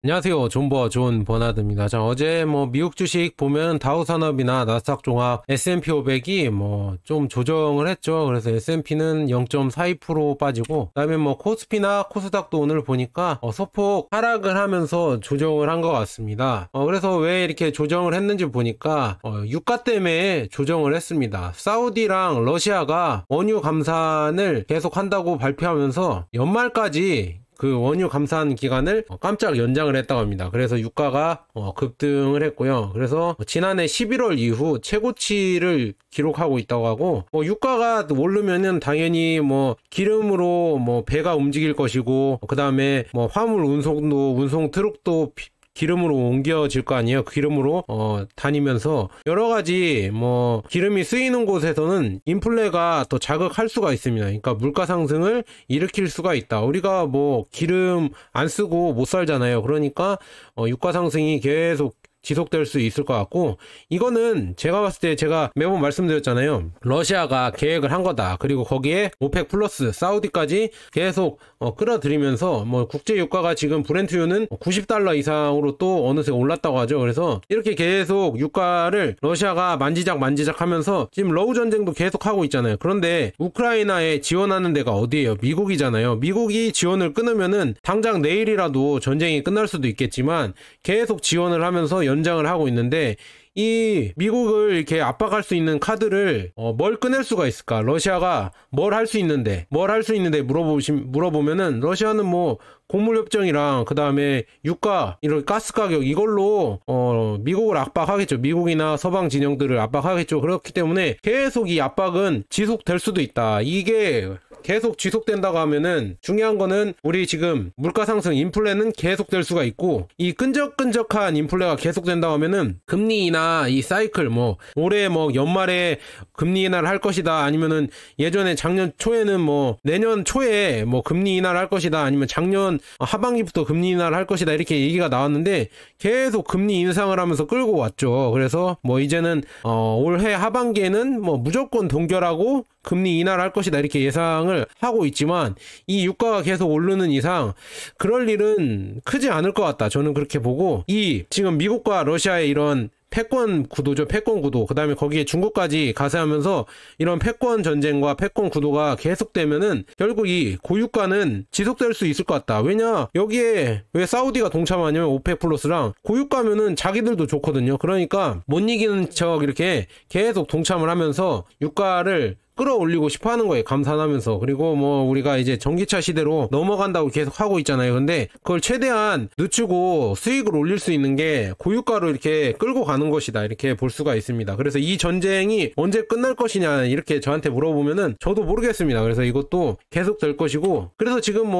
안녕하세요. 존버 존 버나드입니다. 자, 어제 미국 주식 보면 다우산업이나 나스닥 종합 S&P 500이 좀 조정을 했죠. 그래서 S&P는 0.42% 빠지고, 그다음에 코스피나 코스닥도 오늘 보니까 소폭 하락을 하면서 조정을 한 것 같습니다. 그래서 왜 이렇게 조정을 했는지 보니까 유가 때문에 조정을 했습니다. 사우디랑 러시아가 원유 감산을 계속 한다고 발표하면서 연말까지 그 원유 감산 기간을 깜짝 연장을 했다고 합니다. 그래서 유가가 급등을 했고요. 그래서 지난해 11월 이후 최고치를 기록하고 있다고 하고, 유가가 오르면은 당연히 기름으로 배가 움직일 것이고, 그 다음에 화물 운송 트럭도 기름으로 옮겨질 거 아니에요. 기름으로 다니면서 여러가지 기름이 쓰이는 곳에서는 인플레가 더 자극할 수가 있습니다. 그러니까 물가 상승을 일으킬 수가 있다. 우리가 기름 안 쓰고 못 살잖아요. 그러니까 유가 상승이 계속 지속될 수 있을 것 같고, 이거는 제가 봤을 때 제가 매번 말씀드렸잖아요. 러시아가 계획을 한 거다. 그리고 거기에 오펙 플러스 사우디까지 계속 끌어들이면서 국제 유가가 지금 브렌트유는 $90 이상으로 또 어느새 올랐다고 하죠. 그래서 이렇게 계속 유가를 러시아가 만지작 하면서 지금 러우 전쟁도 계속 하고 있잖아요. 그런데 우크라이나에 지원하는 데가 어디예요? 미국이잖아요. 미국이 지원을 끊으면은 당장 내일이라도 전쟁이 끝날 수도 있겠지만 계속 지원을 하면서 연장을 하고 있는데, 이 미국을 이렇게 압박할 수 있는 카드를 뭘 꺼낼 수가 있을까? 러시아가 뭘 할 수 있는데 물어보면은 러시아는 곡물협정이랑 그 다음에 유가, 이런 가스 가격, 이걸로 미국을 압박하겠죠. 미국이나 서방 진영들을 압박하겠죠. 그렇기 때문에 계속 이 압박은 지속될 수도 있다. 이게 계속 지속된다고 하면은 중요한 거는 우리 지금 물가 상승, 인플레는 계속될 수가 있고, 이 끈적끈적한 인플레가 계속된다고 하면은 금리 인하 이 사이클, 올해 연말에 금리 인하를 할 것이다, 아니면은 예전에 작년 초에는 내년 초에 금리 인하를 할 것이다, 아니면 작년 하반기부터 금리 인하를 할 것이다, 이렇게 얘기가 나왔는데 계속 금리 인상을 하면서 끌고 왔죠. 그래서 이제는 올해 하반기에는 무조건 동결하고 금리 인하를 할 것이다, 이렇게 예상을 하고 있지만, 이 유가가 계속 오르는 이상 그럴 일은 크지 않을 것 같다, 저는 그렇게 보고, 이 지금 미국과 러시아의 이런 패권 구도죠. 패권 구도. 그 다음에 거기에 중국까지 가세하면서 이런 패권 전쟁과 패권 구도가 계속되면은 결국 이 고유가는 지속될 수 있을 것 같다. 왜냐, 여기에 왜 사우디가 동참하냐면 오펙 플러스랑 고유가면은 자기들도 좋거든요. 그러니까 못 이기는 척 이렇게 계속 동참을 하면서 유가를 끌어올리고 싶어 하는 거예요. 감산하면서. 그리고 우리가 이제 전기차 시대로 넘어간다고 계속 하고 있잖아요. 근데 그걸 최대한 늦추고 수익을 올릴 수 있는 게 고유가로 이렇게 끌고 가는 것이다, 이렇게 볼 수가 있습니다. 그래서 이 전쟁이 언제 끝날 것이냐 이렇게 저한테 물어보면은 저도 모르겠습니다. 그래서 이것도 계속 될 것이고, 그래서 지금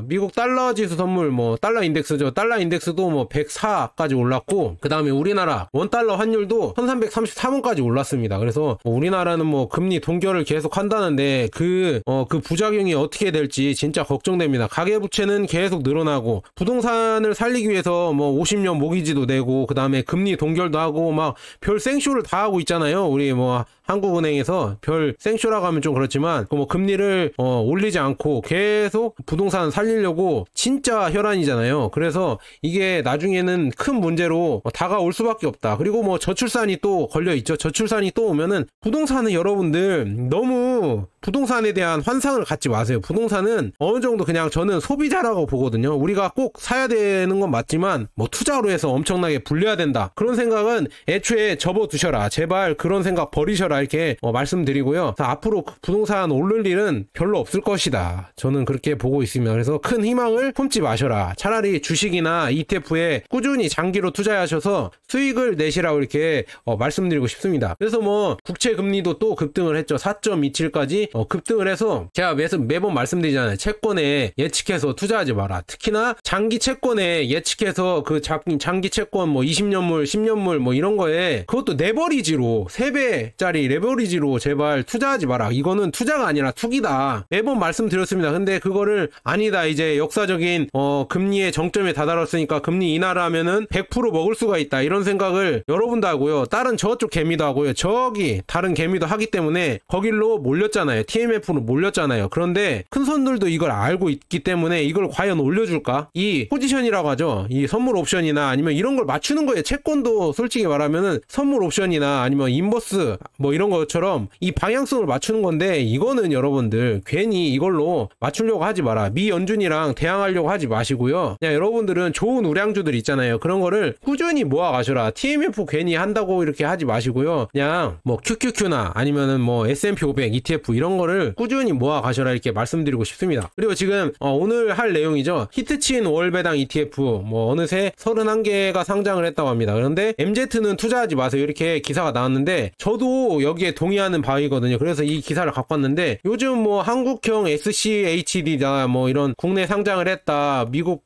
미국 달러 지수 선물 달러 인덱스죠. 달러 인덱스도 104까지 올랐고, 그 다음에 우리나라 원달러 환율도 1333원까지 올랐습니다. 그래서 우리나라는 금리 동결을 계속 한다는데 그 부작용이 어떻게 될지 진짜 걱정됩니다. 가계부채는 계속 늘어나고, 부동산을 살리기 위해서 50년 모기지도 내고, 그 다음에 금리 동결도 하고 별 생쇼를 다 하고 있잖아요. 우리 한국은행에서 별 생쇼라고 하면 좀 그렇지만 금리를 올리지 않고 계속 부동산 살리려고 진짜 혈안이잖아요. 그래서 이게 나중에는 큰 문제로 다가올 수밖에 없다. 그리고 저출산이 또 걸려있죠. 저출산이 또 오면은 부동산은, 여러분들 너무 부동산에 대한 환상을 갖지 마세요. 부동산은 어느 정도 그냥 저는 소비자라고 보거든요. 우리가 꼭 사야 되는 건 맞지만 투자로 해서 엄청나게 불려야 된다, 그런 생각은 애초에 접어두셔라. 제발 그런 생각 버리셔라, 이렇게 말씀드리고요. 앞으로 부동산 오를 일은 별로 없을 것이다, 저는 그렇게 보고 있습니다. 그래서 큰 희망을 품지 마셔라. 차라리 주식이나 ETF에 꾸준히 장기로 투자하셔서 수익을 내시라고 이렇게 말씀드리고 싶습니다. 그래서 국채 금리도 또 급등을 했죠. 4.27까지 급등을 해서, 제가 매번 말씀드리잖아요. 채권에 예측해서 투자하지 마라. 특히나 장기 채권에 예측해서 그 장기 채권 20년물 10년물 이런 거에, 그것도 레버리지로 3배짜리 레버리지로 제발 투자하지 마라. 이거는 투자가 아니라 투기다, 매번 말씀드렸습니다. 근데 그거를 아니다, 이제 역사적인 금리의 정점에 다다랐으니까 금리 인하를 하면은 100% 먹을 수가 있다, 이런 생각을 여러분도 하고요, 다른 저쪽 개미도 하고요, 저기 다른 개미도 하기 때문에 거길로 몰렸잖아요. TMF로 몰렸잖아요. 그런데 큰 손들도 이걸 알고 있기 때문에 이걸 과연 올려줄까? 이 포지션이라고 하죠. 이 선물 옵션이나 아니면 이런 걸 맞추는 거예요. 채권도 솔직히 말하면은 선물 옵션이나 아니면 인버스 뭐 이런 것처럼 이 방향성을 맞추는 건데, 이거는 여러분들 괜히 이걸로 맞추려고 하지 마라. 미연준이랑 대항하려고 하지 마시고요. 그냥 여러분들은 좋은 우량주들 있잖아요. 그런 거를 꾸준히 모아 가셔라. TMF 괜히 한다고 이렇게 하지 마시고요. 그냥 뭐 QQQ나 아니면은 뭐 S&P 500 ETF 이런 거를 꾸준히 모아 가셔라, 이렇게 말씀드리고 싶습니다. 그리고 지금 오늘 할 내용이죠. 히트친 월배당 ETF 뭐 어느새 31개가 상장을 했다고 합니다. 그런데 MZ는 투자하지 마세요, 이렇게 기사가 나왔는데 저도 여기에 동의하는 바이거든요. 그래서 이 기사를 갖고 왔는데, 요즘 뭐 한국형 SCHD다 뭐 이런 국내 상장을 했다, 미국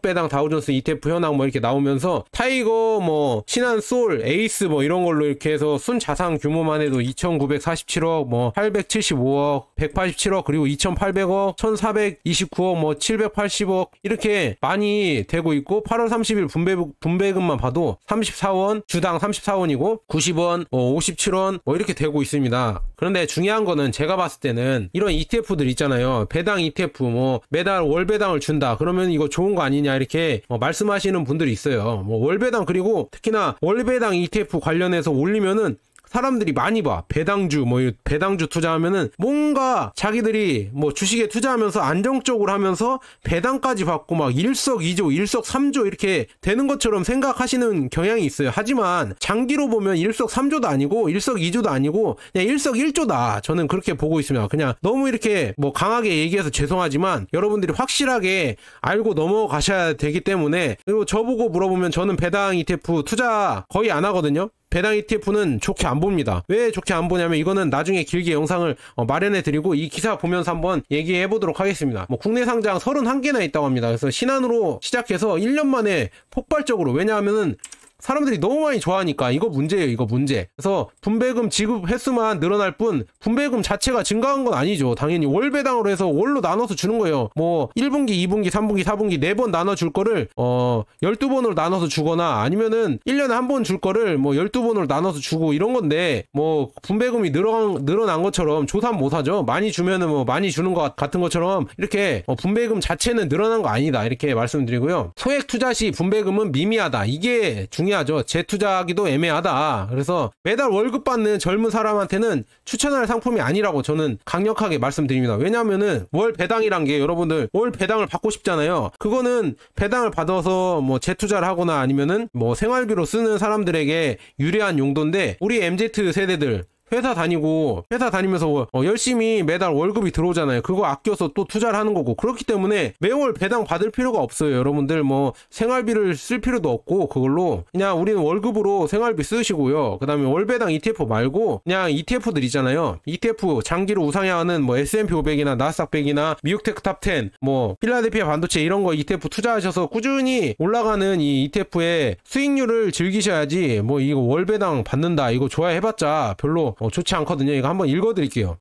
배당 다우존스 ETF 현황 뭐 이렇게 나오면서 타이거 뭐 신한 솔 에이스 뭐 이런 걸로 이렇게 해서 순자산 규모만 해도 2,947억 뭐 875억 187억 그리고 2,800억 1,429억 뭐 780억 이렇게 많이 되고 있고, 8월 30일 분배금만 봐도 34원, 주당 34원이고 90원, 57원 뭐 이렇게 되고 있습니다. 그런데 중요한 거는 제가 봤을 때는 이런 ETF들 있잖아요. 배당 ETF 뭐 매달 월배당을 준다, 그러면 이거 좋은 거 아니냐 이렇게 말씀하시는 분들이 있어요. 뭐 월배당, 그리고 특히나 월배당 ETF 관련해서 올리면은 사람들이 많이 봐. 배당주 배당주 투자하면은 뭔가 자기들이 뭐 주식에 투자하면서 안정적으로 하면서 배당까지 받고 막 일석이조 일석삼조 이렇게 되는 것처럼 생각하시는 경향이 있어요. 하지만 장기로 보면 일석삼조도 아니고 일석이조도 아니고 그냥 일석일조다, 저는 그렇게 보고 있습니다. 그냥 너무 이렇게 뭐 강하게 얘기해서 죄송하지만 여러분들이 확실하게 알고 넘어가셔야 되기 때문에. 그리고 저보고 물어보면 저는 배당 ETF 투자 거의 안 하거든요. 배당 ETF는 좋게 안 봅니다. 왜 좋게 안 보냐면, 이거는 나중에 길게 영상을 마련해 드리고 이 기사 보면서 한번 얘기해 보도록 하겠습니다. 뭐 국내 상장 31개나 있다고 합니다. 그래서 신한으로 시작해서 1년 만에 폭발적으로, 왜냐하면은 사람들이 너무 많이 좋아하니까. 이거 문제예요, 이거 문제. 그래서 분배금 지급 횟수만 늘어날 뿐 분배금 자체가 증가한 건 아니죠. 당연히 월배당으로 해서 월로 나눠서 주는 거예요. 뭐 1분기, 2분기, 3분기, 4분기 4번 나눠 줄 거를 12번으로 나눠서 주거나, 아니면은 1년에 한 번 줄 거를 뭐 12번으로 나눠서 주고 이런 건데, 뭐 분배금이 늘어난 것처럼 조삼 못 하죠. 많이 주면은 뭐 많이 주는 것 같은 것처럼 이렇게 분배금 자체는 늘어난 거 아니다, 이렇게 말씀드리고요. 소액 투자 시 분배금은 미미하다, 이게 중요하죠. 재투자하기도 애매하다. 그래서 매달 월급 받는 젊은 사람한테는 추천할 상품이 아니라고 저는 강력하게 말씀드립니다. 왜냐하면은 월 배당이란 게, 여러분들 월 배당을 받고 싶잖아요. 그거는 배당을 받아서 뭐 재투자를 하거나 아니면은 뭐 생활비로 쓰는 사람들에게 유리한 용도인데, 우리 MZ 세대들 회사 다니면서 열심히 매달 월급이 들어오잖아요. 그거 아껴서 또 투자를 하는 거고, 그렇기 때문에 매월 배당 받을 필요가 없어요. 여러분들 뭐 생활비를 쓸 필요도 없고, 그걸로 그냥 우리는 월급으로 생활비 쓰시고요. 그 다음에 월배당 ETF 말고 그냥 ETF들 있잖아요. ETF 장기로 우상향하는 뭐 S&P 500이나 나스닥 100이나 미국 테크 탑10 뭐 필라델피아 반도체 이런 거 ETF 투자하셔서 꾸준히 올라가는 이 ETF의 수익률을 즐기셔야지, 뭐 이거 월배당 받는다 이거 좋아해봤자 별로 좋지 않거든요. 이거 한번 읽어드릴게요.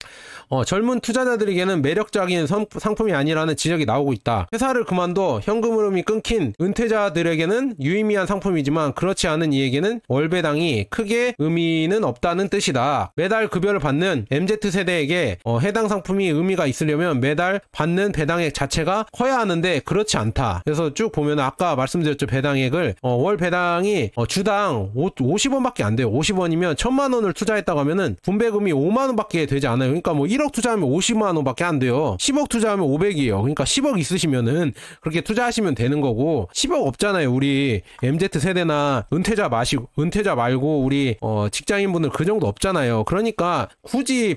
젊은 투자자들에게는 매력적인 상품이 아니라는 지적이 나오고 있다. 회사를 그만둬 현금 흐름이 끊긴 은퇴자들에게는 유의미한 상품이지만 그렇지 않은 이에게는 월배당이 크게 의미는 없다는 뜻이다. 매달 급여를 받는 MZ세대에게 해당 상품이 의미가 있으려면 매달 받는 배당액 자체가 커야 하는데 그렇지 않다. 그래서 쭉 보면 아까 말씀드렸죠. 배당액을 월 배당이 주당 50원밖에 안 돼요. 50원이면 1000만 원을 투자했다고 하면은 분배금이 5만 원밖에 되지 않아요. 그러니까 뭐 1억 투자하면 50만 원밖에 안 돼요. 10억 투자하면 500이에요. 그러니까 10억 있으시면은 그렇게 투자하시면 되는 거고, 10억 없잖아요. 우리 MZ 세대나 은퇴자 말고 우리 직장인분들 그 정도 없잖아요. 그러니까 굳이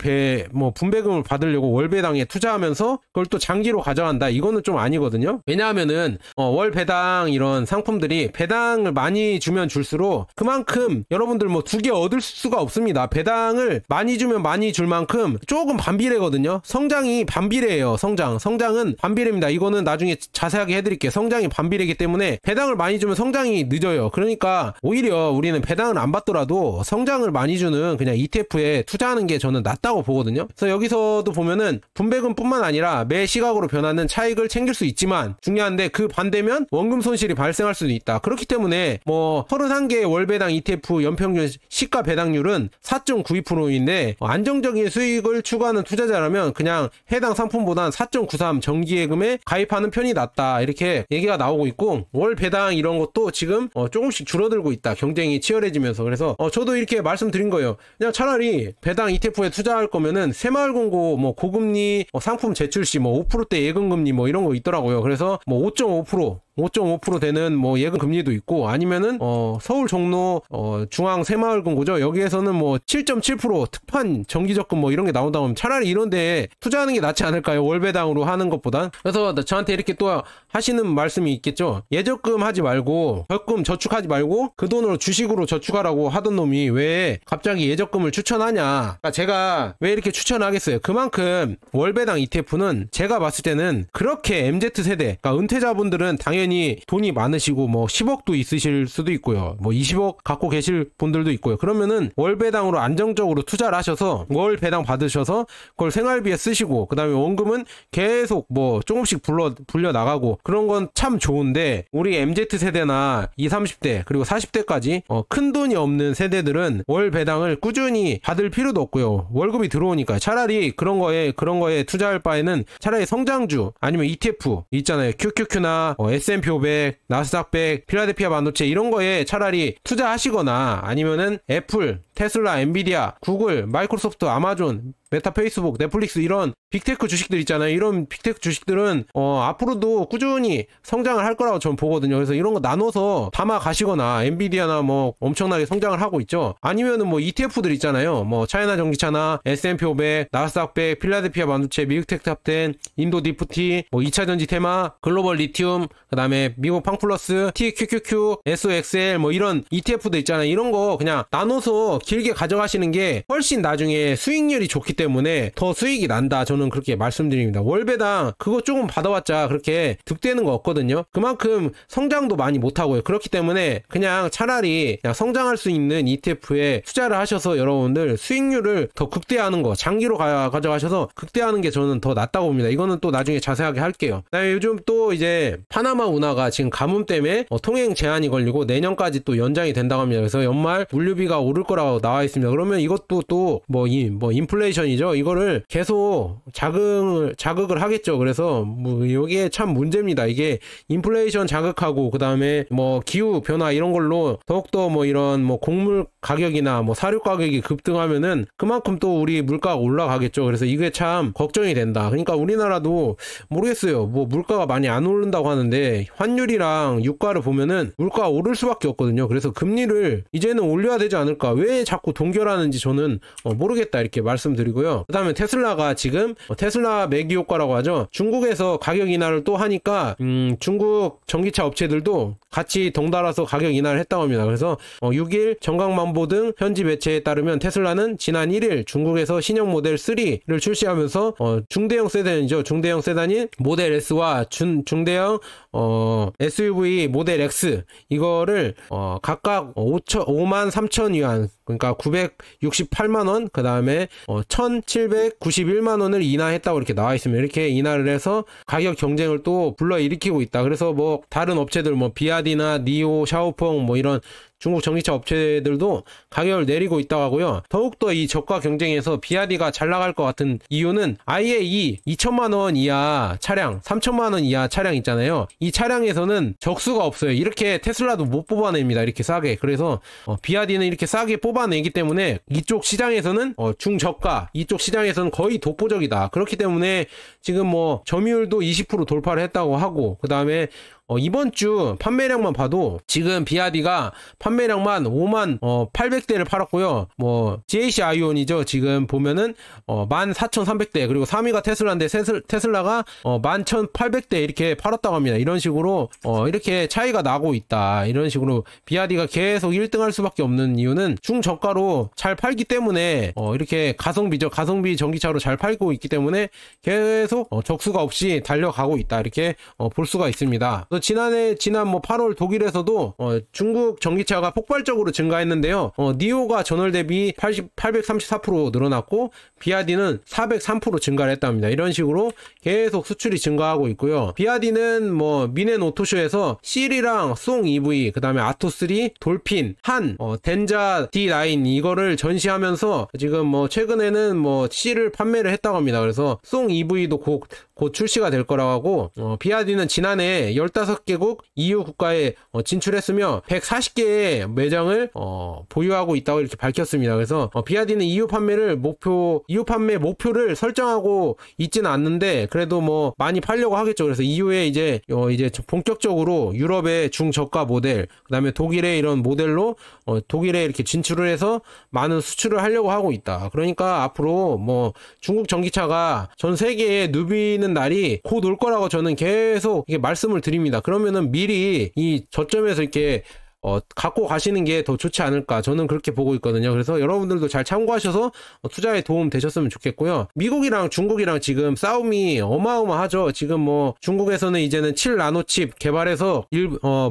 분배금을 받으려고 월배당에 투자하면서 그걸 또 장기로 가져간다, 이거는 좀 아니거든요. 왜냐하면은 월배당 이런 상품들이 배당을 많이 주면 줄수록 그만큼 여러분들 뭐 두 개 얻을 수가 없습니다. 배당을 많이 주면 많이 줄 만큼 조금 반비례거든요. 성장이 반비례예요. 성장은 반비례입니다. 이거는 나중에 자세하게 해드릴게요. 성장이 반비례이기 때문에 배당을 많이 주면 성장이 늦어요. 그러니까 오히려 우리는 배당을 안 받더라도 성장을 많이 주는 그냥 ETF에 투자하는 게 저는 낫다고 보거든요. 그래서 여기서도 보면은 분배금뿐만 아니라 매 시각으로 변하는 차익을 챙길 수 있지만, 중요한데 그 반대면 원금 손실이 발생할 수도 있다. 그렇기 때문에 뭐 31개 월배당 ETF 연평균 시가 배당률은 4.92% 20%인데 안정적인 수익을 추구하는 투자자라면 그냥 해당 상품보단 4.93 정기예금에 가입하는 편이 낫다, 이렇게 얘기가 나오고 있고, 월 배당 이런 것도 지금 조금씩 줄어들고 있다, 경쟁이 치열해지면서. 그래서 저도 이렇게 말씀드린 거예요. 그냥 차라리 배당 ETF에 투자할 거면은 새마을금고 뭐 고금리 상품 제출시 뭐 5%대 예금금리 뭐 이런 거 있더라고요. 그래서 뭐 5.5% 되는 뭐 예금 금리도 있고, 아니면은 서울 종로 중앙 새마을금고죠. 여기에서는 뭐 7.7% 특판 정기적금 뭐 이런 게 나온다고 하면 차라리 이런 데에 투자하는 게 낫지 않을까요? 월배당으로 하는 것보단. 그래서 저한테 이렇게 또 하시는 말씀이 있겠죠. 예적금 하지 말고 적금 저축하지 말고 그 돈으로 주식으로 저축하라고 하던 놈이 왜 갑자기 예적금을 추천하냐. 그러니까 제가 왜 이렇게 추천하겠어요. 그만큼 월배당 ETF는 제가 봤을 때는 그렇게 MZ세대, 그러니까 은퇴자분들은 당연히 돈이 많으시고 뭐 10억도 있으실 수도 있고요. 뭐 20억 갖고 계실 분들도 있고요. 그러면은 월배당으로 안정적으로 투자를 하셔서 월배당 받으셔서 그걸 생활비에 쓰시고, 그 다음에 원금은 계속 뭐 조금씩 불려 나가고, 그런 건 참 좋은데, 우리 MZ세대나 20, 30대 그리고 40대까지 큰 돈이 없는 세대들은 월배당을 꾸준히 받을 필요도 없고요. 월급이 들어오니까 차라리 그런 거에 투자할 바에는 차라리 성장주 아니면 ETF 있잖아요. QQQ나 S&P 500, 나스닥 100, 필라델피아 반도체 이런 거에 차라리 투자하시거나, 아니면은 애플, 테슬라, 엔비디아, 구글, 마이크로소프트, 아마존, 메타, 페이스북, 넷플릭스 이런 빅테크 주식들 있잖아요. 이런 빅테크 주식들은 앞으로도 꾸준히 성장을 할 거라고 저는 보거든요. 그래서 이런 거 나눠서 담아 가시거나, 엔비디아나 뭐 엄청나게 성장을 하고 있죠. 아니면은 뭐 ETF들 있잖아요. 뭐 차이나 전기차나 S&P 500, 나스닥 100, 필라델피아 반도체, 미국 테크 탑10, 인도 디프티, 뭐 2차전지 테마, 글로벌 리튬, 그 다음에 미국 팡플러스, TQQQ, SOXL 뭐 이런 ETF들 있잖아요. 이런 거 그냥 나눠서 길게 가져가시는 게 훨씬 나중에 수익률이 좋기 때문에 더 수익이 난다, 저는 그렇게 말씀드립니다. 월배당 그거 조금 받아봤자 그렇게 득되는 거 없거든요. 그만큼 성장도 많이 못하고요. 그렇기 때문에 그냥 차라리 그냥 성장할 수 있는 ETF에 투자를 하셔서 여러분들 수익률을 더 극대화하는 거, 장기로 가져가셔서 극대화하는 게 저는 더 낫다고 봅니다. 이거는 또 나중에 자세하게 할게요. 그다음에 요즘 또 이제 파나마 운하가 지금 가뭄 때문에 통행 제한이 걸리고 내년까지 또 연장이 된다고 합니다. 그래서 연말 물류비가 오를 거라고 나와 있습니다. 그러면 이것도 또 뭐 인플레이션이죠. 이거를 계속 자극을 하겠죠. 그래서 뭐 여기에 참 문제입니다. 이게 인플레이션 자극하고, 그 다음에 뭐 기후 변화 이런 걸로 더욱더 뭐 이런 뭐 곡물 가격이나 뭐 사료 가격이 급등하면은 그만큼 또 우리 물가가 올라가겠죠. 그래서 이게 참 걱정이 된다. 그러니까 우리나라도 모르겠어요. 뭐 물가가 많이 안 오른다고 하는데 환율이랑 유가를 보면은 물가가 오를 수밖에 없거든요. 그래서 금리를 이제는 올려야 되지 않을까. 왜 자꾸 동결하는지 저는 모르겠다, 이렇게 말씀드리고요. 그 다음에 테슬라가 지금 테슬라 매기 효과라고 하죠. 중국에서 가격 인하를 또 하니까 중국 전기차 업체들도 같이 덩달아서 가격 인하를 했다고 합니다. 그래서 6일 정강만보 등 현지 매체에 따르면 테슬라는 지난 1일 중국에서 신형 모델 3를 출시하면서 중대형 세단이죠. 중대형 세단인 모델 S와 중대형 SUV 모델 X 이거를 각각 53,000위안, 그러니까 968만원, 그 다음에 1,791만원을 인하했다고 이렇게 나와 있습니다. 이렇게 인하를 해서 가격 경쟁을 또 불러일으키고 있다. 그래서 뭐 다른 업체들 뭐 비아디나 니오, 샤오펑 뭐 이런 중국 전기차 업체들도 가격을 내리고 있다고 하고요. 더욱더 이 저가 경쟁에서 비아디가 잘 나갈 것 같은 이유는 아예 이 2천만원 이하 차량, 3천만원 이하 차량 있잖아요. 이 차량에서는 적수가 없어요. 이렇게 테슬라도 못 뽑아냅니다. 이렇게 싸게. 그래서 비아디는 이렇게 싸게 뽑아내기 때문에 이쪽 시장에서는 중저가, 이쪽 시장에서는 거의 독보적이다. 그렇기 때문에 지금 뭐 점유율도 20% 돌파를 했다고 하고, 그 다음에 이번 주 판매량만 봐도 지금 비아디가 판매량만 5만 800대를 팔았고요. 뭐 GAC 아이온이죠. 지금 보면은 14,300대, 그리고 3위가 테슬라인데 테슬라가 11,800대 이렇게 팔았다고 합니다. 이런 식으로 이렇게 차이가 나고 있다. 이런 식으로 비아디가 계속 1등할 수밖에 없는 이유는 중저가로 잘 팔기 때문에 이렇게 가성비죠. 가성비 전기차로 잘 팔고 있기 때문에 계속 적수가 없이 달려가고 있다. 이렇게 볼 수가 있습니다. 지난 뭐 8월 독일에서도 중국 전기차가 폭발적으로 증가했는데요. 니오가 전월 대비 834% 늘어났고 비아디는 403% 증가를 했답니다. 이런 식으로 계속 수출이 증가하고 있고요. 비아디는 뭐 미넨 오토쇼에서 실이랑 송 EV, 그 다음에 아토3, 돌핀, 한, 덴자 D9 이거를 전시하면서 지금 뭐 최근에는 뭐 C를 판매를 했다고 합니다. 그래서 송 EV도 곧 출시가 될 거라고 하고, 비아디는 지난해 15개국 EU 국가에 진출했으며 140개의 매장을 보유하고 있다고 이렇게 밝혔습니다. 그래서 비아디는 EU 판매 목표를 설정하고 있지는 않는데 그래도 뭐 많이 팔려고 하겠죠. 그래서 EU에 이제 본격적으로 유럽의 중저가 모델, 그다음에 독일의 이런 모델로 독일에 이렇게 진출을 해서 많은 수출을 하려고 하고 있다. 그러니까 앞으로 뭐 중국 전기차가 전 세계에 누비는 날이 곧 올 거라고 저는 계속 이렇게 말씀을 드립니다. 그러면은 미리 이 저점에서 이렇게 갖고 가시는 게 더 좋지 않을까, 저는 그렇게 보고 있거든요. 그래서 여러분들도 잘 참고하셔서 투자에 도움 되셨으면 좋겠고요. 미국이랑 중국이랑 지금 싸움이 어마어마하죠. 지금 뭐 중국에서는 이제는 7나노칩 개발해서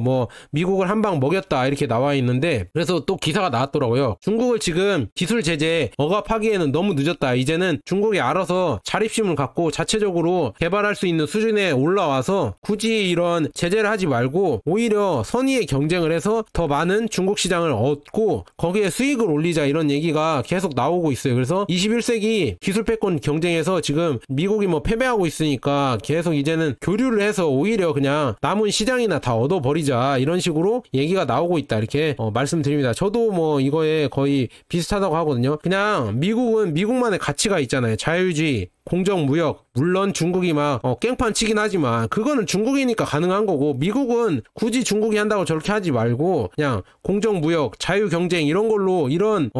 뭐 미국을 한 방 먹였다 이렇게 나와 있는데, 그래서 또 기사가 나왔더라고요. 중국을 지금 기술 제재 억압하기에는 너무 늦었다. 이제는 중국이 알아서 자립심을 갖고 자체적으로 개발할 수 있는 수준에 올라와서 굳이 이런 제재를 하지 말고 오히려 선의의 경쟁을 해서 더 많은 중국 시장을 얻고 거기에 수익을 올리자, 이런 얘기가 계속 나오고 있어요. 그래서 21세기 기술 패권 경쟁에서 지금 미국이 뭐 패배하고 있으니까 계속 이제는 교류를 해서 오히려 그냥 남은 시장이나 다 얻어버리자, 이런 식으로 얘기가 나오고 있다, 이렇게 말씀드립니다. 저도 뭐 이거에 거의 비슷하다고 하거든요. 그냥 미국은 미국만의 가치가 있잖아요. 자유주의, 공정무역, 물론 중국이 막 깽판 치긴 하지만 그거는 중국이니까 가능한 거고, 미국은 굳이 중국이 한다고 저렇게 하지 말고 그냥 공정무역, 자유경쟁 이런 걸로, 이런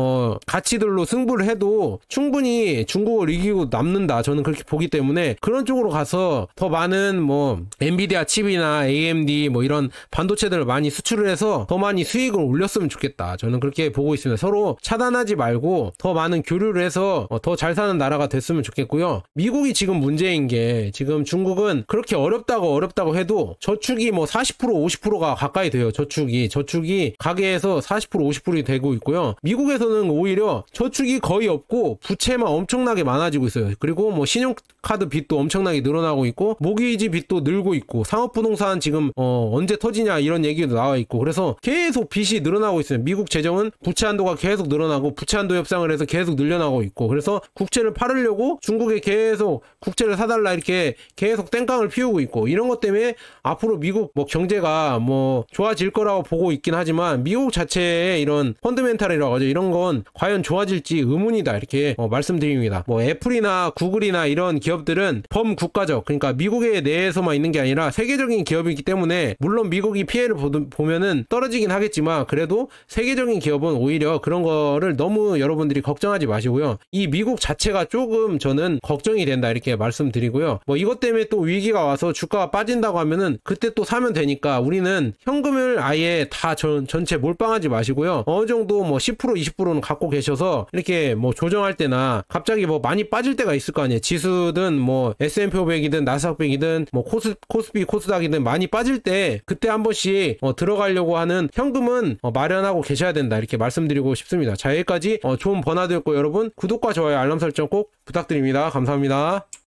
가치들로 승부를 해도 충분히 중국을 이기고 남는다, 저는 그렇게 보기 때문에 그런 쪽으로 가서 더 많은 뭐 엔비디아 칩이나 AMD 뭐 이런 반도체들을 많이 수출을 해서 더 많이 수익을 올렸으면 좋겠다, 저는 그렇게 보고 있습니다. 서로 차단하지 말고 더 많은 교류를 해서 더 잘 사는 나라가 됐으면 좋겠고요. 미국이 지금 문제인 게, 지금 중국은 그렇게 어렵다고 해도 저축이 뭐 40% 50%가 가까이 돼요. 저축이 가계에서 40% 50% 되고 있고요. 미국에서는 오히려 저축이 거의 없고 부채만 엄청나게 많아지고 있어요. 그리고 뭐 신용카드 빚도 엄청나게 늘어나고 있고 모기지 빚도 늘고 있고 상업부동산 지금 언제 터지냐 이런 얘기도 나와 있고, 그래서 계속 빚이 늘어나고 있어요. 미국 재정은 부채 한도가 계속 늘어나고 부채 한도 협상을 해서 계속 늘려나고 있고, 그래서 국채를 팔으려고 중국에 계속 국채를 사달라 이렇게 계속 땡깡을 피우고 있고, 이런 것 때문에 앞으로 미국 뭐 경제가 뭐 좋아질 거라고 보고 있긴 하지만 미국 자체의 이런 펀드멘탈이라고 하죠. 이런 건 과연 좋아질지 의문이다, 이렇게 말씀드립니다. 뭐 애플이나 구글이나 이런 기업들은 범국가적, 그러니까 미국의 내에서만 있는 게 아니라 세계적인 기업이기 때문에 물론 미국이 피해를 보면은 떨어지긴 하겠지만 그래도 세계적인 기업은 오히려 그런 거를 너무 여러분들이 걱정하지 마시고요. 이 미국 자체가 조금 저는 걱정이 된다, 이렇게 말씀드리고요. 뭐 이것 때문에 또 위기가 와서 주가가 빠진다고 하면은 그때 또 사면 되니까 우리는 현금을 아예 다 전체 몰빵하지 마시고요. 어느 정도 뭐 10% 20%는 갖고 계셔서 이렇게 뭐 조정할 때나 갑자기 뭐 많이 빠질 때가 있을 거 아니에요. 지수든 뭐 S&P 500이든 나스닥 100이든 뭐 코스피 코스닥이든 많이 빠질 때 그때 한 번씩 들어가려고 하는 현금은 마련하고 계셔야 된다, 이렇게 말씀드리고 싶습니다. 자, 여기까지 좋은 버나드였고 여러분 구독과 좋아요 알람 설정 꼭 부탁드립니다. 감사합니다.